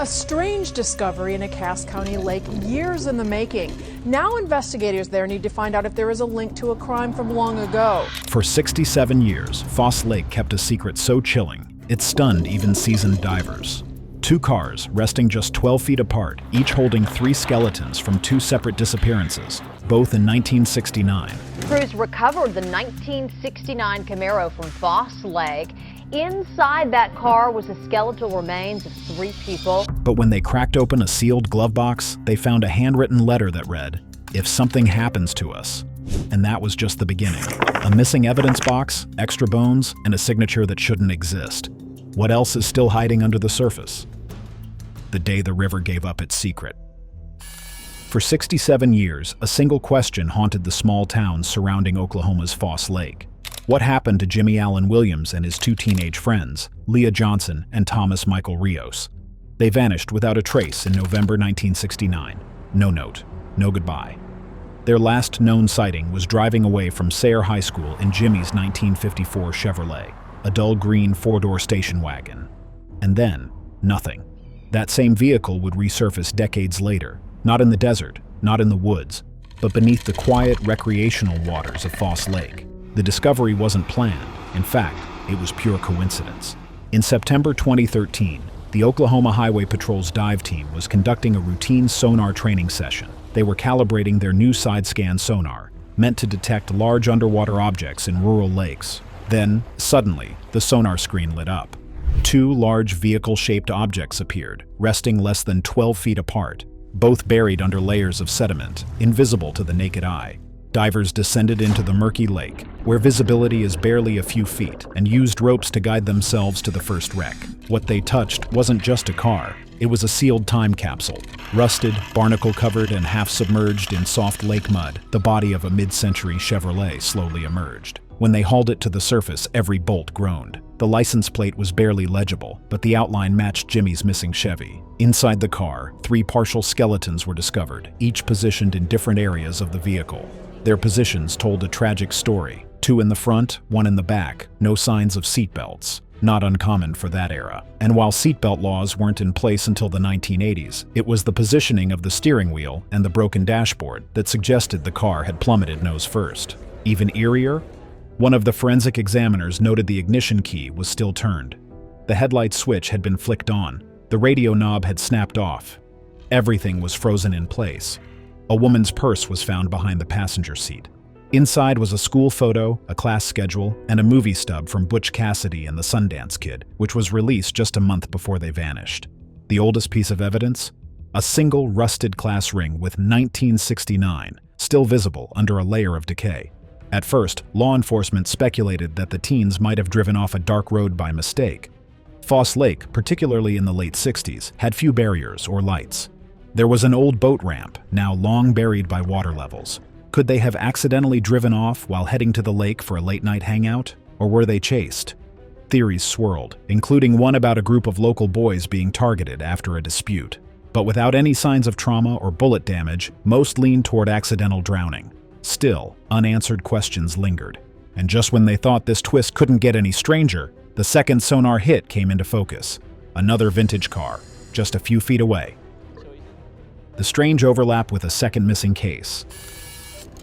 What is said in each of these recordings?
A strange discovery in a Cass County lake years in the making. Now investigators there need to find out if there is a link to a crime from long ago. For 67 years, Foss Lake kept a secret so chilling, it stunned even seasoned divers. Two cars, resting just 12 feet apart, each holding 3 skeletons from 2 separate disappearances, both in 1969. Crews recovered the 1969 Camaro from Foss Lake. Inside that car was the skeletal remains of 3 people. But when they cracked open a sealed glove box, they found a handwritten letter that read, "If something happens to us." And that was just the beginning. A missing evidence box, extra bones, and a signature that shouldn't exist. What else is still hiding under the surface? The day the river gave up its secret. For 67 years, a single question haunted the small towns surrounding Oklahoma's Foss Lake. What happened to Jimmy Allen Williams and his 2 teenage friends, Leah Johnson and Thomas Michael Rios? They vanished without a trace in November 1969. No note, no goodbye. Their last known sighting was driving away from Sayre High School in Jimmy's 1954 Chevrolet, a dull green 4-door station wagon. And then, nothing. That same vehicle would resurface decades later, not in the desert, not in the woods, but beneath the quiet recreational waters of Foss Lake. The discovery wasn't planned. In fact, it was pure coincidence. In September 2013, the Oklahoma Highway Patrol's dive team was conducting a routine sonar training session. They were calibrating their new side-scan sonar, meant to detect large underwater objects in rural lakes. Then, suddenly, the sonar screen lit up. 2 large vehicle-shaped objects appeared, resting less than 12 feet apart, both buried under layers of sediment, invisible to the naked eye. Divers descended into the murky lake, where visibility is barely a few feet, and used ropes to guide themselves to the first wreck. What they touched wasn't just a car, it was a sealed time capsule. Rusted, barnacle-covered, and half-submerged in soft lake mud, the body of a mid-century Chevrolet slowly emerged. When they hauled it to the surface, every bolt groaned. The license plate was barely legible, but the outline matched Jimmy's missing Chevy. Inside the car, 3 partial skeletons were discovered, each positioned in different areas of the vehicle. Their positions told a tragic story. 2 in the front, 1 in the back, no signs of seatbelts. Not uncommon for that era. And while seatbelt laws weren't in place until the 1980s, it was the positioning of the steering wheel and the broken dashboard that suggested the car had plummeted nose first. Even eerier, one of the forensic examiners noted the ignition key was still turned. The headlight switch had been flicked on. The radio knob had snapped off. Everything was frozen in place. A woman's purse was found behind the passenger seat. Inside was a school photo, a class schedule, and a movie stub from Butch Cassidy and the Sundance Kid, which was released just a month before they vanished. The oldest piece of evidence? A single rusted class ring with 1969 still visible under a layer of decay. At first, law enforcement speculated that the teens might have driven off a dark road by mistake. Foss Lake, particularly in the late 60s, had few barriers or lights. There was an old boat ramp, now long buried by water levels. Could they have accidentally driven off while heading to the lake for a late-night hangout? Or were they chased? Theories swirled, including one about a group of local boys being targeted after a dispute. But without any signs of trauma or bullet damage, most leaned toward accidental drowning. Still, unanswered questions lingered. And just when they thought this twist couldn't get any stranger, the second sonar hit came into focus. Another vintage car, just a few feet away. The strange overlap with a second missing case.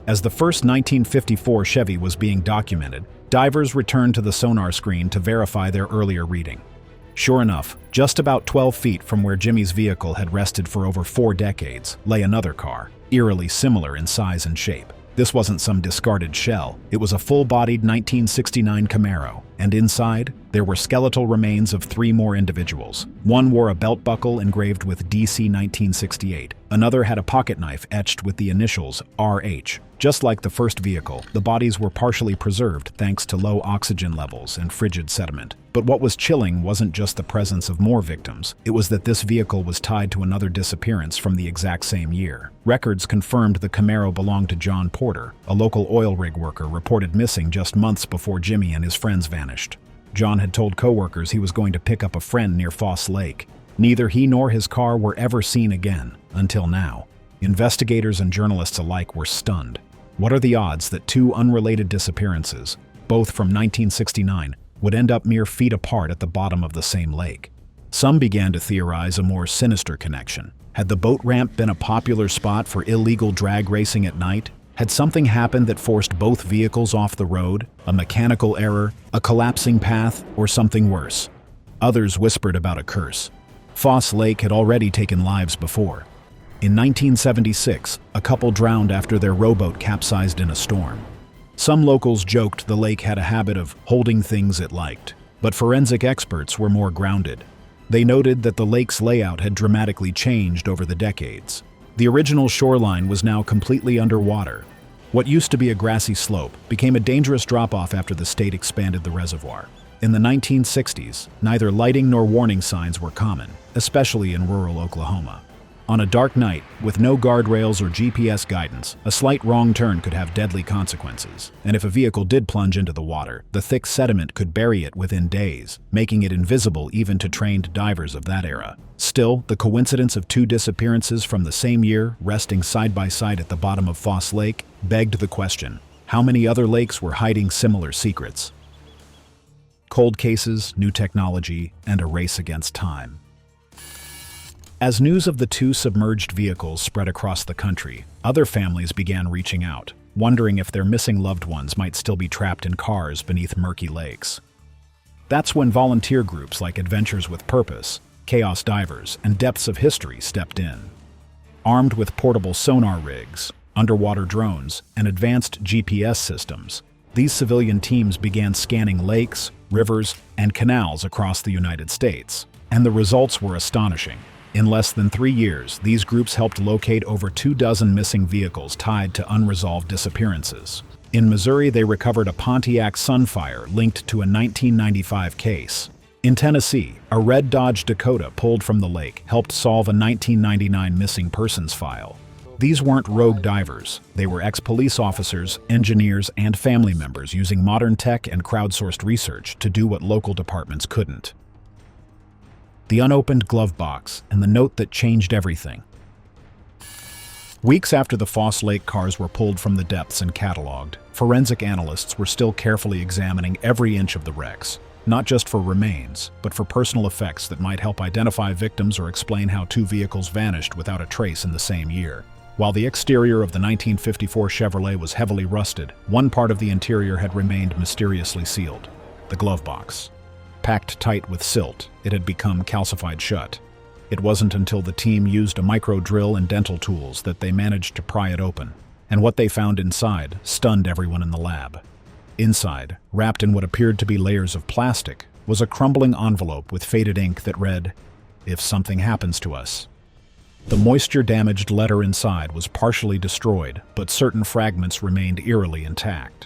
As the first 1954 Chevy was being documented, divers returned to the sonar screen to verify their earlier reading. Sure enough, just about 12 feet from where Jimmy's vehicle had rested for over 4 decades, lay another car, eerily similar in size and shape. This wasn't some discarded shell, it was a full-bodied 1969 Camaro, and inside, there were skeletal remains of 3 more individuals. One wore a belt buckle engraved with DC 1968. Another had a pocket knife etched with the initials RH. Just like the first vehicle, the bodies were partially preserved thanks to low oxygen levels and frigid sediment. But what was chilling wasn't just the presence of more victims, it was that this vehicle was tied to another disappearance from the exact same year. Records confirmed the Camaro belonged to John Porter, a local oil rig worker reported missing just months before Jimmy and his friends vanished. John had told coworkers he was going to pick up a friend near Foss Lake. Neither he nor his car were ever seen again, until now. Investigators and journalists alike were stunned. What are the odds that 2 unrelated disappearances, both from 1969, would end up mere feet apart at the bottom of the same lake? Some began to theorize a more sinister connection. Had the boat ramp been a popular spot for illegal drag racing at night? Had something happened that forced both vehicles off the road? A mechanical error, a collapsing path, or something worse? Others whispered about a curse. Foss Lake had already taken lives before. In 1976, a couple drowned after their rowboat capsized in a storm. Some locals joked the lake had a habit of holding things it liked, but forensic experts were more grounded. They noted that the lake's layout had dramatically changed over the decades. The original shoreline was now completely underwater. What used to be a grassy slope became a dangerous drop-off after the state expanded the reservoir. In the 1960s, neither lighting nor warning signs were common, especially in rural Oklahoma. On a dark night, with no guardrails or GPS guidance, a slight wrong turn could have deadly consequences. And if a vehicle did plunge into the water, the thick sediment could bury it within days, making it invisible even to trained divers of that era. Still, the coincidence of two disappearances from the same year, resting side by side at the bottom of Foss Lake, begged the question: how many other lakes were hiding similar secrets? Cold cases, new technology, and a race against time. As news of the two submerged vehicles spread across the country, other families began reaching out, wondering if their missing loved ones might still be trapped in cars beneath murky lakes. That's when volunteer groups like Adventures with Purpose, Chaos Divers, and Depths of History stepped in. Armed with portable sonar rigs, underwater drones, and advanced GPS systems, these civilian teams began scanning lakes, rivers, and canals across the United States. And the results were astonishing. In less than 3 years, these groups helped locate over 24 missing vehicles tied to unresolved disappearances. In Missouri, they recovered a Pontiac Sunfire linked to a 1995 case. In Tennessee, a red Dodge Dakota pulled from the lake helped solve a 1999 missing persons file. These weren't rogue divers. They were ex-police officers, engineers, and family members using modern tech and crowdsourced research to do what local departments couldn't. The unopened glove box, and the note that changed everything. Weeks after the Foss Lake cars were pulled from the depths and cataloged, forensic analysts were still carefully examining every inch of the wrecks, not just for remains, but for personal effects that might help identify victims or explain how two vehicles vanished without a trace in the same year. While the exterior of the 1954 Chevrolet was heavily rusted, one part of the interior had remained mysteriously sealed: the glove box. Packed tight with silt, it had become calcified shut. It wasn't until the team used a micro drill and dental tools that they managed to pry it open, and what they found inside stunned everyone in the lab. Inside, wrapped in what appeared to be layers of plastic, was a crumbling envelope with faded ink that read, "If something happens to us." The moisture-damaged letter inside was partially destroyed, but certain fragments remained eerily intact.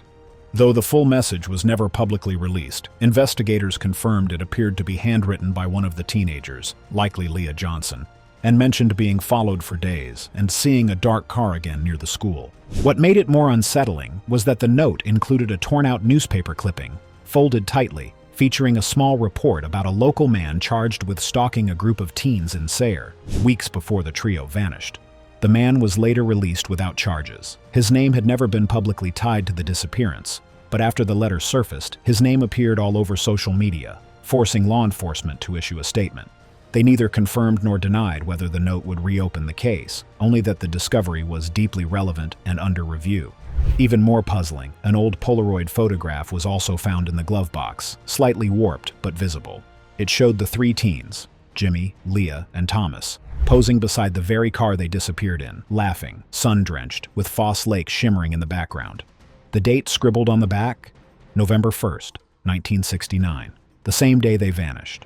Though the full message was never publicly released, investigators confirmed it appeared to be handwritten by one of the teenagers, likely Leah Johnson, and mentioned being followed for days and seeing a dark car again near the school. What made it more unsettling was that the note included a torn-out newspaper clipping, folded tightly, featuring a small report about a local man charged with stalking a group of teens in Sayre, weeks before the trio vanished. The man was later released without charges. His name had never been publicly tied to the disappearance, but after the letter surfaced, his name appeared all over social media, forcing law enforcement to issue a statement. They neither confirmed nor denied whether the note would reopen the case, only that the discovery was deeply relevant and under review. Even more puzzling, an old Polaroid photograph was also found in the glove box, slightly warped but visible. It showed the three teens, Jimmy, Leah, and Thomas, posing beside the very car they disappeared in, laughing, sun-drenched, with Foss Lake shimmering in the background. The date scribbled on the back? November 1st, 1969, the same day they vanished.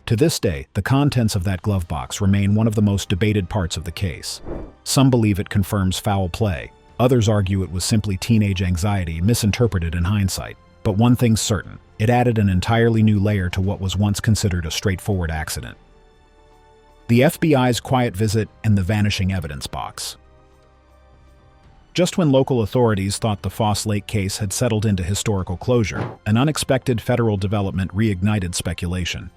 To this day, the contents of that glove box remain one of the most debated parts of the case. Some believe it confirms foul play. Others argue it was simply teenage anxiety misinterpreted in hindsight. But one thing's certain, it added an entirely new layer to what was once considered a straightforward accident. The FBI's quiet visit and the vanishing evidence box. Just when local authorities thought the Foss Lake case had settled into historical closure, an unexpected federal development reignited speculation.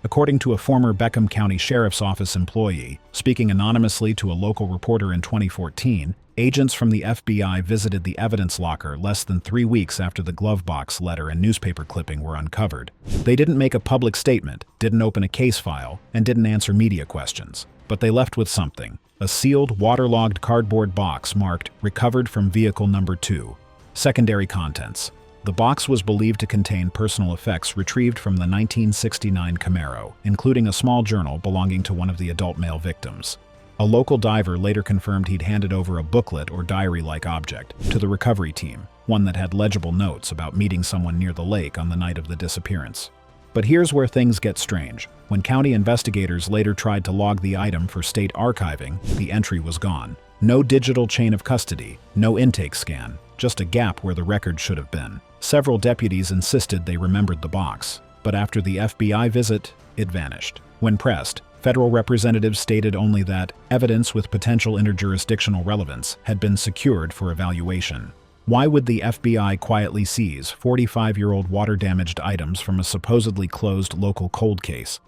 According to a former Beckham County Sheriff's Office employee, speaking anonymously to a local reporter in 2014, agents from the FBI visited the evidence locker less than 3 weeks after the glovebox letter and newspaper clipping were uncovered. They didn't make a public statement, didn't open a case file, and didn't answer media questions. But they left with something: a sealed, waterlogged cardboard box marked "Recovered from Vehicle Number 2." Secondary contents. The box was believed to contain personal effects retrieved from the 1969 Camaro, including a small journal belonging to one of the adult male victims. A local diver later confirmed he'd handed over a booklet or diary-like object to the recovery team, one that had legible notes about meeting someone near the lake on the night of the disappearance. But here's where things get strange. When county investigators later tried to log the item for state archiving, the entry was gone. No digital chain of custody, no intake scan, just a gap where the record should have been. Several deputies insisted they remembered the box, but after the FBI visit, it vanished. When pressed, federal representatives stated only that evidence with potential interjurisdictional relevance had been secured for evaluation. Why would the FBI quietly seize 45-year-old water-damaged items from a supposedly closed local cold case?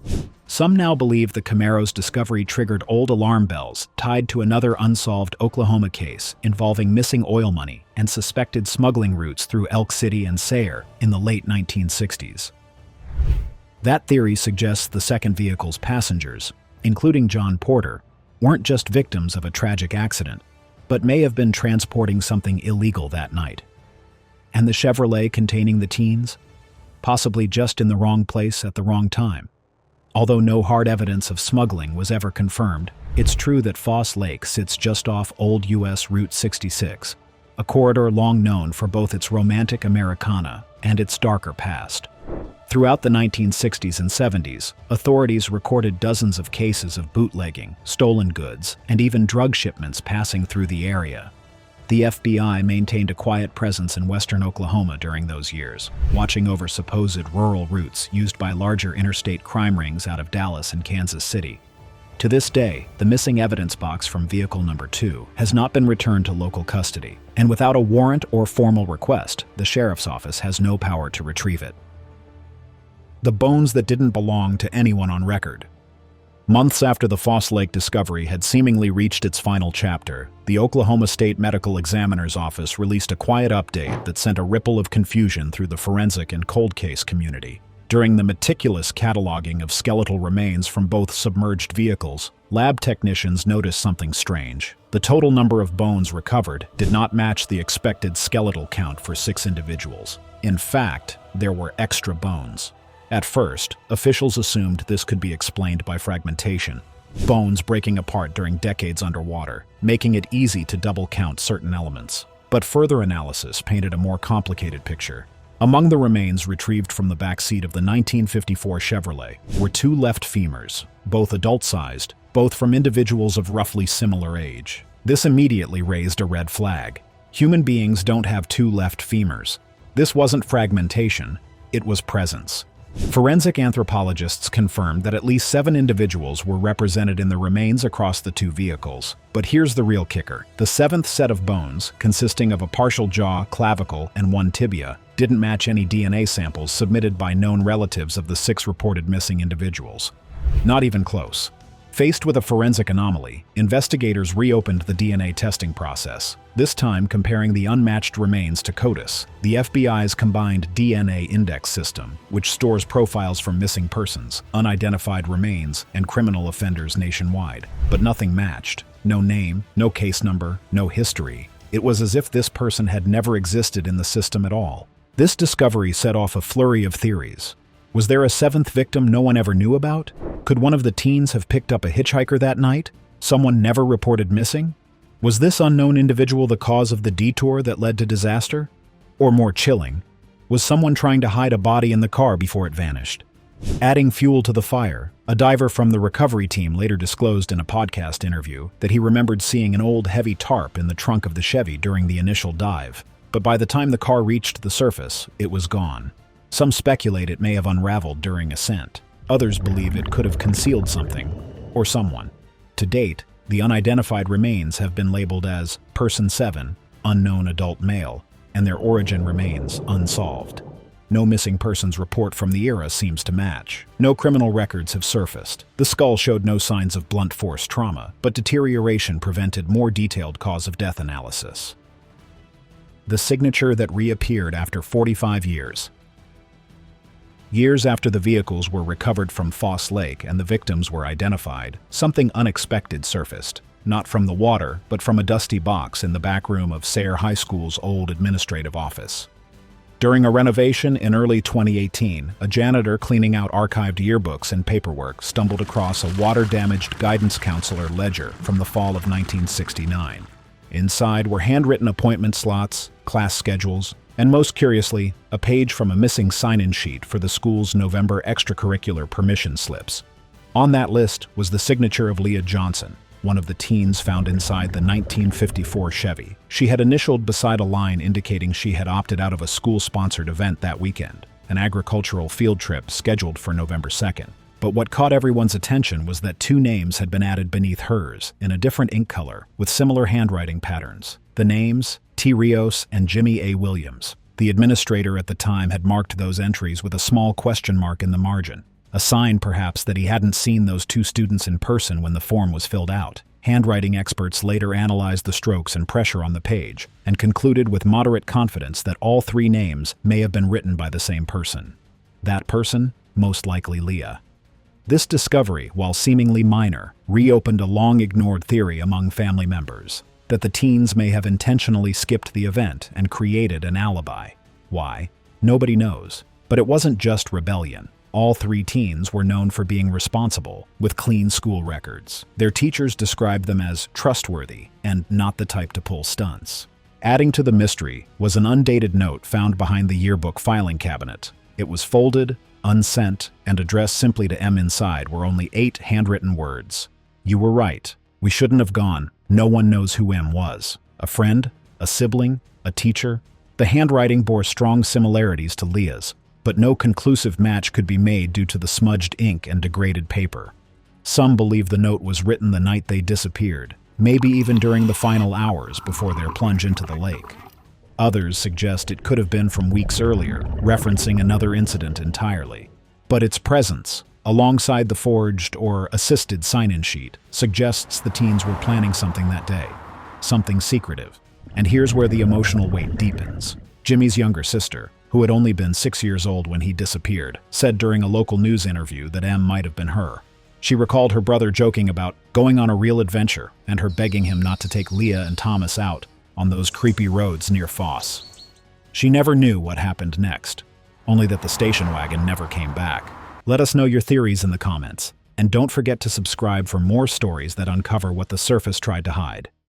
Some now believe the Camaro's discovery triggered old alarm bells tied to another unsolved Oklahoma case involving missing oil money and suspected smuggling routes through Elk City and Sayre in the late 1960s. That theory suggests the second vehicle's passengers, including John Porter, weren't just victims of a tragic accident, but may have been transporting something illegal that night. And the Chevrolet containing the teens? Possibly just in the wrong place at the wrong time. Although no hard evidence of smuggling was ever confirmed, it's true that Foss Lake sits just off Old U.S. Route 66, a corridor long known for both its romantic Americana and its darker past. Throughout the 1960s and 70s, authorities recorded dozens of cases of bootlegging, stolen goods, and even drug shipments passing through the area. The FBI maintained a quiet presence in western Oklahoma during those years, watching over supposed rural routes used by larger interstate crime rings out of Dallas and Kansas City. To this day, the missing evidence box from vehicle number 2 has not been returned to local custody, and without a warrant or formal request, the sheriff's office has no power to retrieve it. The bones that didn't belong to anyone on record. Months after the Foss Lake discovery had seemingly reached its final chapter, the Oklahoma State Medical Examiner's Office released a quiet update that sent a ripple of confusion through the forensic and cold case community. During the meticulous cataloging of skeletal remains from both submerged vehicles, lab technicians noticed something strange. The total number of bones recovered did not match the expected skeletal count for 6 individuals. In fact, there were extra bones. At first, officials assumed this could be explained by fragmentation, bones breaking apart during decades underwater, making it easy to double count certain elements. But further analysis painted a more complicated picture. Among the remains retrieved from the back seat of the 1954 Chevrolet were 2 left femurs, both adult-sized, both from individuals of roughly similar age. This immediately raised a red flag. Human beings don't have 2 left femurs. This wasn't fragmentation, it was presence. Forensic anthropologists confirmed that at least 7 individuals were represented in the remains across the 2 vehicles. But here's the real kicker. The 7th set of bones, consisting of a partial jaw, clavicle, and 1 tibia, didn't match any DNA samples submitted by known relatives of the 6 reported missing individuals. Not even close. Faced with a forensic anomaly, investigators reopened the DNA testing process, this time comparing the unmatched remains to CODIS, the FBI's combined DNA index system, which stores profiles from missing persons, unidentified remains, and criminal offenders nationwide. But nothing matched. No name, no case number, no history. It was as if this person had never existed in the system at all. This discovery set off a flurry of theories. Was there a 7th victim no one ever knew about? Could one of the teens have picked up a hitchhiker that night? Someone never reported missing? Was this unknown individual the cause of the detour that led to disaster? Or more chilling, was someone trying to hide a body in the car before it vanished? Adding fuel to the fire, a diver from the recovery team later disclosed in a podcast interview that he remembered seeing an old heavy tarp in the trunk of the Chevy during the initial dive. But by the time the car reached the surface, it was gone. Some speculate it may have unraveled during ascent. Others believe it could have concealed something, or someone. To date, the unidentified remains have been labeled as Person 7, unknown adult male, and their origin remains unsolved. No missing persons report from the era seems to match. No criminal records have surfaced. The skull showed no signs of blunt force trauma, but deterioration prevented more detailed cause of death analysis. The signature that reappeared after 45 years. Years after the vehicles were recovered from Foss Lake and the victims were identified, something unexpected surfaced. Not from the water, but from a dusty box in the back room of Sayre High School's old administrative office. During a renovation in early 2018, a janitor cleaning out archived yearbooks and paperwork stumbled across a water-damaged guidance counselor ledger from the fall of 1969. Inside were handwritten appointment slots, class schedules, and most curiously, a page from a missing sign-in sheet for the school's November extracurricular permission slips. On that list was the signature of Leah Johnson, one of the teens found inside the 1954 Chevy. She had initialed beside a line indicating she had opted out of a school-sponsored event that weekend, an agricultural field trip scheduled for November 2nd. But what caught everyone's attention was that two names had been added beneath hers, in a different ink color, with similar handwriting patterns. The names, T. Rios and Jimmy A. Williams. The administrator at the time had marked those entries with a small question mark in the margin, a sign perhaps that he hadn't seen those two students in person when the form was filled out. Handwriting experts later analyzed the strokes and pressure on the page, and concluded with moderate confidence that all three names may have been written by the same person. That person, most likely Leah. This discovery, while seemingly minor, reopened a long-ignored theory among family members, that the teens may have intentionally skipped the event and created an alibi. Why? Nobody knows. But it wasn't just rebellion. All three teens were known for being responsible, with clean school records. Their teachers described them as trustworthy and not the type to pull stunts. Adding to the mystery was an undated note found behind the yearbook filing cabinet. It was folded, unsent, and addressed simply to M. Inside were only 8 handwritten words. "You were right. We shouldn't have gone. No one knows who M was. A friend? A sibling? A teacher?" The handwriting bore strong similarities to Leah's, but no conclusive match could be made due to the smudged ink and degraded paper. Some believe the note was written the night they disappeared, maybe even during the final hours before their plunge into the lake. Others suggest it could have been from weeks earlier, referencing another incident entirely. But its presence, alongside the forged or assisted sign-in sheet, suggests the teens were planning something that day, something secretive. And here's where the emotional weight deepens. Jimmy's younger sister, who had only been 6 years old when he disappeared, said during a local news interview that M might have been her. She recalled her brother joking about going on a real adventure and her begging him not to take Leah and Thomas out on those creepy roads near Foss. She never knew what happened next, only that the station wagon never came back. Let us know your theories in the comments, and don't forget to subscribe for more stories that uncover what the surface tried to hide.